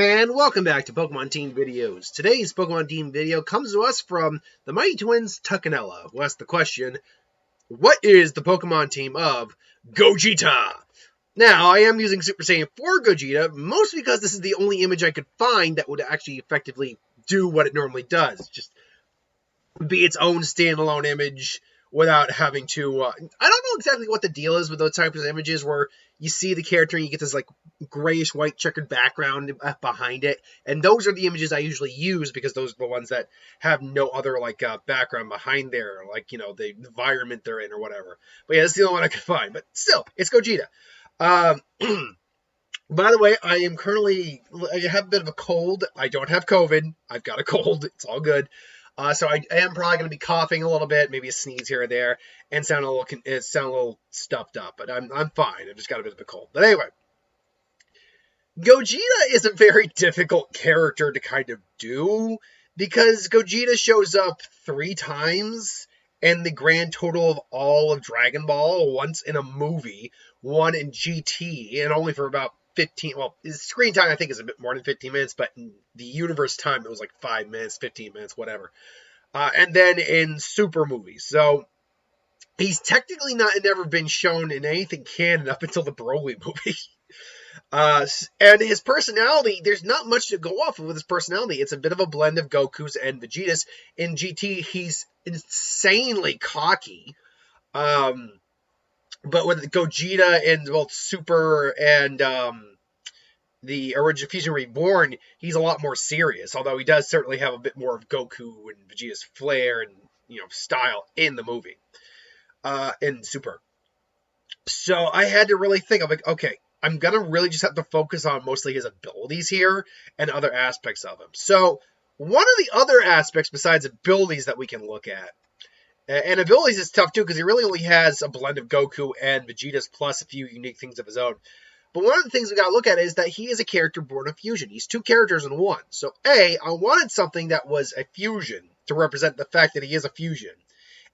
And welcome back to Pokemon Team Videos. Today's Pokemon Team video comes to us from the Mighty Twins Tuckanella, who asked the question, what is the Pokemon team of Gogeta? Now, I am using Super Saiyan 4 Gogeta, mostly because this is the only image I could find that would actually effectively do what it normally does. Just be its own standalone image without having to... I don't know exactly what the deal is with those types of images where you see the character and you get this like grayish-white checkered background behind it. And those are the images I usually use because those are the ones that have no other like background behind there, like, you know, the environment they're in or whatever. But yeah, that's the only one I could find. But still, it's Gogeta. By the way, I have a bit of a cold. I don't have COVID. I've got a cold. It's all good. So I am probably going to be coughing a little bit, maybe a sneeze here or there, and sound a little stuffed up. But I'm fine. I've just got a bit of a cold. But anyway, Gogeta is a very difficult character to kind of do because Gogeta shows up 3 times in the grand total of all of Dragon Ball, once in a movie, one in GT, and only for about 15, well, his screen time I think is a bit more than 15 minutes, but in the universe time it was like 5 minutes, 15 minutes, whatever. And then in Super movies. So he's technically never been shown in anything canon up until the Broly movie. And his personality, there's not much to go off of with his personality. It's a bit of a blend of Goku's and Vegeta's. In GT, he's insanely cocky. But with Gogeta and both Super and the original Fusion Reborn, he's a lot more serious. Although he does certainly have a bit more of Goku and Vegeta's flair and, you know, style in the movie, in Super. So I had to really think. I'm like, okay, I'm gonna really just have to focus on mostly his abilities here and other aspects of him. So one of the other aspects besides abilities that we can look at. And abilities is tough, too, because he really only has a blend of Goku and Vegeta's plus a few unique things of his own. But one of the things we got to look at is that he is a character born of fusion. He's 2 characters in one. So, A, I wanted something that was a fusion to represent the fact that he is a fusion.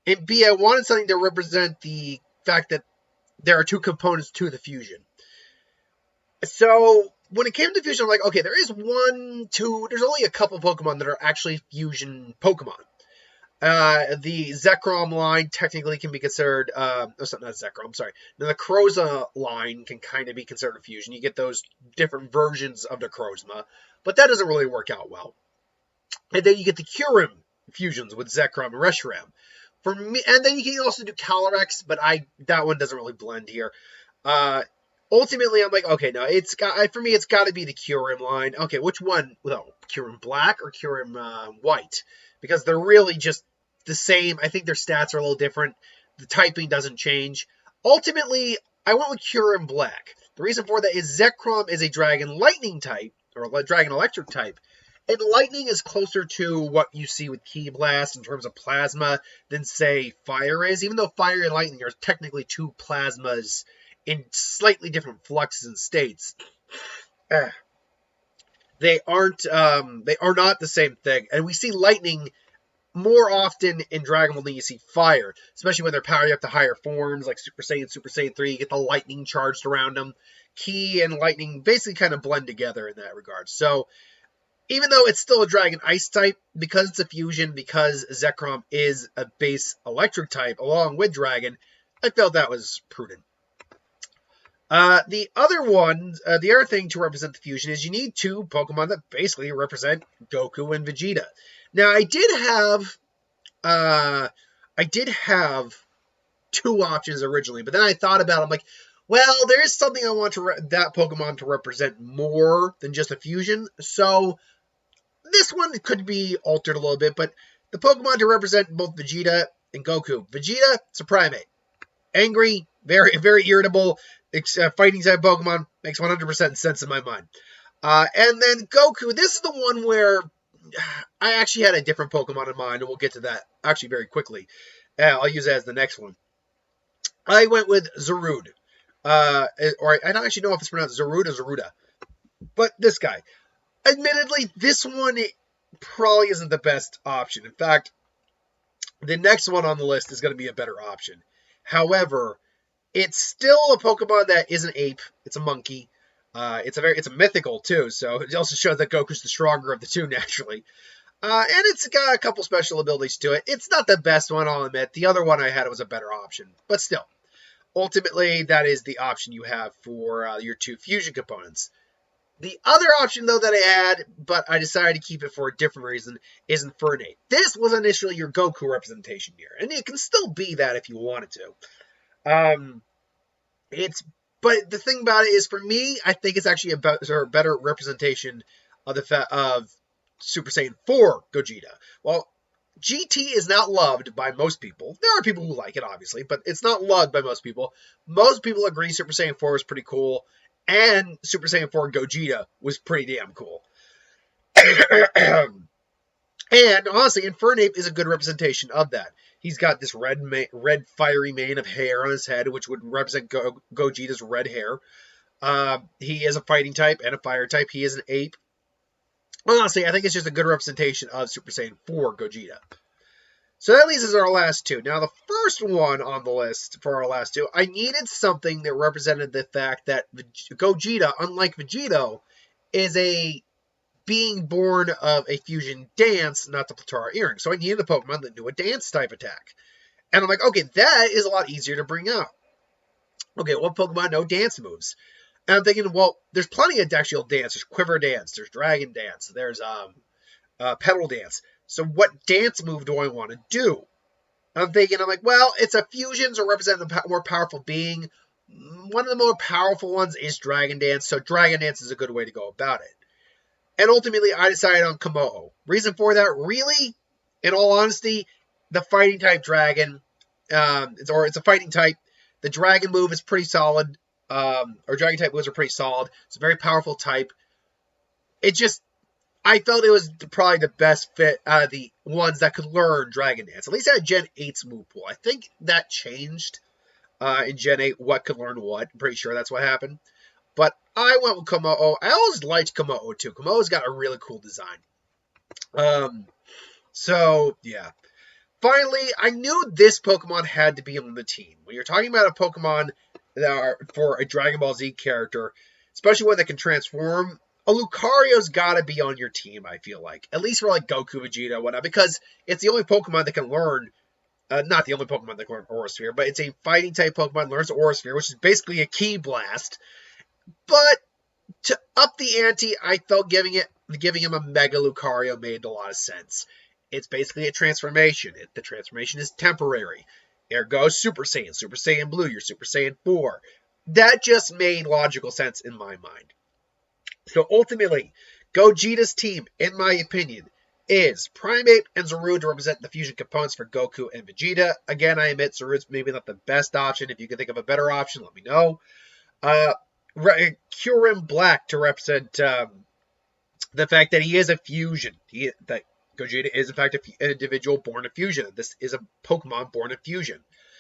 And B, I wanted something to represent the fact that there are 2 components to the fusion. So, when it came to fusion, I'm like, okay, there is there's only a couple Pokemon that are actually fusion Pokemon. The Zekrom line technically can be considered, not Zekrom, I'm sorry. Now, the Necrozma line can kind of be considered a fusion. You get those different versions of Necrozma, but that doesn't really work out well. And then you get the Kyurem fusions with Zekrom and Reshiram. For me, and then you can also do Calyrex, but that one doesn't really blend here. Ultimately, I'm like, okay, no, for me, it's got to be the Kyurem line. Okay, which one? No, Kyurem Black or Kyurem White? Because they're really just the same. I think their stats are a little different. The typing doesn't change. Ultimately, I went with Kyurem Black. The reason for that is Zekrom is a Dragon Lightning type, or a Dragon Electric type. And Lightning is closer to what you see with Ki Blast in terms of plasma than, say, Fire is. Even though Fire and Lightning are technically 2 plasmas in slightly different fluxes and states. They are not the same thing. And we see Lightning more often in Dragon Ball than you see Fire, especially when they're powering up to higher forms like Super Saiyan 3, you get the lightning charged around them. Ki and Lightning basically kind of blend together in that regard. So, even though it's still a Dragon Ice type, because it's a fusion, because Zekrom is a base electric type along with Dragon, I felt that was prudent. The other thing to represent the fusion is you need 2 Pokemon that basically represent Goku and Vegeta. Now, I did have 2 options originally, but then I thought about it, I'm like, well, there is something I want that Pokemon to represent more than just a fusion, so this one could be altered a little bit, but the Pokemon to represent both Vegeta and Goku. Vegeta, it's a primate. Angry, very, very irritable, fighting type Pokemon, makes 100% sense in my mind. And then Goku, this is the one where I actually had a different Pokemon in mind, and we'll get to that actually very quickly. I'll use that as the next one. I went with Zarude. Or I don't actually know if it's pronounced Zarude or Zaruda. But this guy. Admittedly, this one probably isn't the best option. In fact, the next one on the list is going to be a better option. However, it's still a Pokemon that is an ape. It's a monkey. It's a mythical too, so it also shows that Goku's the stronger of the two naturally. And it's got a couple special abilities to it. It's not the best one, I'll admit. The other one I had was a better option, but still. Ultimately, that is the option you have for your two fusion components. The other option, though, that I had, but I decided to keep it for a different reason, is Infernape. This was initially your Goku representation here, and it can still be that if you wanted to. But the thing about it is, for me, I think it's actually a better representation of of Super Saiyan 4 Gogeta. Well, GT is not loved by most people. There are people who like it, obviously, but it's not loved by most people. Most people agree Super Saiyan 4 is pretty cool, and Super Saiyan 4 Gogeta was pretty damn cool. And honestly, Infernape is a good representation of that. He's got this red fiery mane of hair on his head, which would represent Gogeta's red hair. He is a fighting type and a fire type. He is an ape. Honestly, I think it's just a good representation of Super Saiyan 4 Gogeta. So that leaves us our last two. Now, the first one on the list for our last two, I needed something that represented the fact that Gogeta, unlike Vegito, is a being born of a fusion dance, not the Platara earring. So I needed a Pokemon that knew a dance type attack. And I'm like, okay, that is a lot easier to bring out. Okay, what Pokemon know dance moves? And I'm thinking, well, there's plenty of actual dance. There's Quiver Dance, there's Dragon Dance, there's Petal Dance. So what dance move do I want to do? And I'm like, well, it's a fusion, so representing a more powerful being. One of the more powerful ones is Dragon Dance, so Dragon Dance is a good way to go about it. And ultimately, I decided on Komodo. Reason for that, really, in all honesty, the fighting type dragon, it's a fighting type. The dragon move is pretty solid, or dragon type moves are pretty solid. It's a very powerful type. I felt it was probably the best fit out of the ones that could learn Dragon Dance. At least at Gen 8's move pool. I think that changed in Gen 8, what could learn what. I'm pretty sure that's what happened. But I went with Komodo. I always liked Komodo too. Komodo's got a really cool design. So, yeah. Finally, I knew this Pokemon had to be on the team. When you're talking about a Pokemon that are for a Dragon Ball Z character, especially one that can transform, a Lucario's got to be on your team, I feel like. At least for like Goku, Vegeta, whatnot, because it's the only Pokemon that can learn, not the only Pokemon that can learn Aura Sphere, but it's a fighting type Pokemon that learns Aura Sphere, which is basically a Ki Blast. But to up the ante, I felt giving him a Mega Lucario made a lot of sense. It's basically a transformation. The transformation is temporary. Ergo Super Saiyan Blue, your Super Saiyan 4. That just made logical sense in my mind. So ultimately, Gogeta's team, in my opinion, is Primeape and Zarude to represent the fusion components for Goku and Vegeta. Again, I admit Zarude's maybe not the best option. If you can think of a better option, let me know. Kyurem Black to represent the fact that he is a fusion. That Gogeta is, in fact, an individual born of fusion. This is a Pokemon born of fusion.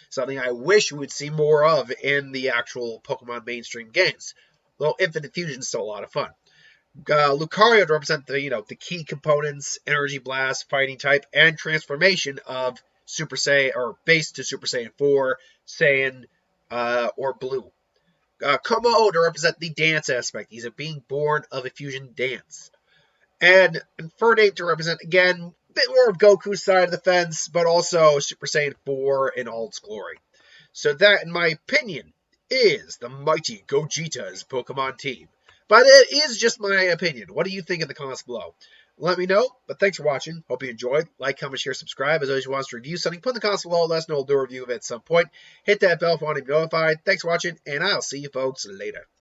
Something I wish we would see more of in the actual Pokemon mainstream games. Though Infinite Fusion is still a lot of fun. Lucario to represent the key components, Energy Blast, Fighting type, and transformation of Super Saiyan, or base to Super Saiyan 4, Saiyan, or Blue. Komodo to represent the dance aspect. He's a being born of a fusion dance. And Infernape to represent, again, a bit more of Goku's side of the fence, but also Super Saiyan 4 in all its glory. So that, in my opinion, is the mighty Gogeta's Pokemon team. But it is just my opinion. What do you think in the comments below? Let me know. But thanks for watching. Hope you enjoyed. Like, comment, share, subscribe. As always, you want us to review something, put in the comments below. Let us know. We'll do a review of it at some point. Hit that bell if you want to be notified. Thanks for watching, and I'll see you folks later.